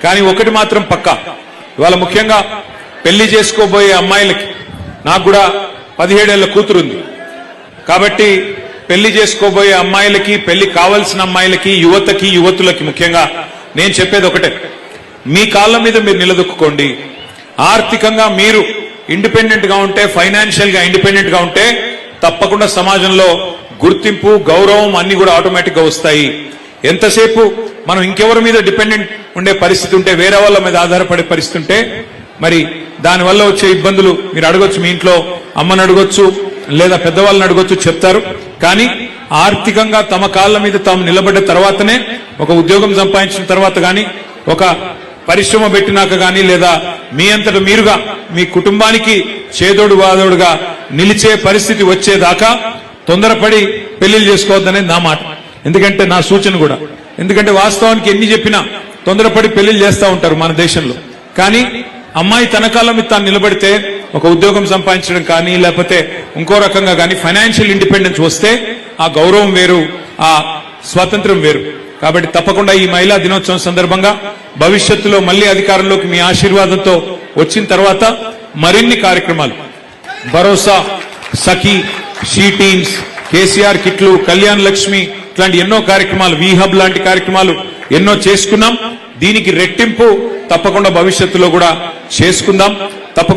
కానీ ఒకటి మాత్రం పక్కా, ఇవాళ ముఖ్యంగా పెళ్లి చేసుకోబోయే అమ్మాయిలకి, నాకు కూడా 17 ఏళ్ల కూతురుంది కాబట్టి పెళ్లి చేసుకోబోయే అమ్మాయిలకి, పెళ్లి కావాల్సిన అమ్మాయిలకి, యువతకి, యువతులకి ముఖ్యంగా నేను చెప్పేది ఒకటే, మీ కాళ్ళ మీద మీరు నిలదొక్కుకోండి. ఆర్థికంగా మీరు ఇండిపెండెంట్ గా ఉంటే, ఫైనాన్షియల్ గా ఇండిపెండెంట్ గా ఉంటే తప్పకుండా సమాజంలో గుర్తింపు, గౌరవం అన్ని కూడా ఆటోమేటిక్ గా వస్తాయి. ఎంతసేపు మనం ఇంకెవరి మీద డిపెండెంట్ ఉండే పరిస్థితి ఉంటే, వేరే వాళ్ళ మీద ఆధారపడే పరిస్థితి ఉంటే మరి దానివల్ల వచ్చే ఇబ్బందులు మీరు అడగొచ్చు, మీ ఇంట్లో అమ్మని అడగొచ్చు లేదా పెద్దవాళ్ళని అడగొచ్చు, చెప్తారు. కానీ ఆర్థికంగా తమ కాళ్ళ మీద తాము నిలబడ్డ తర్వాతనే, ఒక ఉద్యోగం సంపాదించిన తర్వాత గాని, ఒక పరిశ్రమ పెట్టినాక గాని, లేదా మీ అంతట మీరుగా మీ కుటుంబానికి చేదోడు వాదోడుగా నిలిచే పరిస్థితి వచ్చేదాకా తొందరపడి పెళ్లిళ్ళు చేసుకోవద్దనేది నా మాట. ఎందుకంటే నా సూచన కూడా, ఎందుకంటే వాస్తవానికి ఎన్ని చెప్పినా తొందరపడి పెళ్లిళ్ళు చేస్తూ ఉంటారు మన దేశంలో. కానీ అమ్మాయి తన కాళ్ళ మీద తాను నిలబడితే, ఒక ఉద్యోగం సంపాదించడం కానీ, లేకపోతే ఇంకో రకంగా కానీ ఫైనాన్షియల్ ఇండిపెండెన్స్ వస్తే ఆ గౌరవం వేరు, ఆ స్వాతంత్ర్యం వేరు. కాబట్టి తప్పకుండా ఈ మహిళా దినోత్సవం సందర్భంగా భవిష్యత్తులో మళ్లీ అధికారంలోకి మీ ఆశీర్వాదంతో వచ్చిన తర్వాత మరిన్ని కార్యక్రమాలు, భరోసా, సఖీ, షీ టీమ్స్, కేసీఆర్ కిట్లు, కళ్యాణ్ లక్ష్మి ఇట్లాంటి ఎన్నో కార్యక్రమాలు, వీహబ్ లాంటి కార్యక్రమాలు ఎన్నో చేసుకున్నాం. దీనికి రెట్టింపు తప్పకుండా భవిష్యత్తులో కూడా చేసుకుందాం.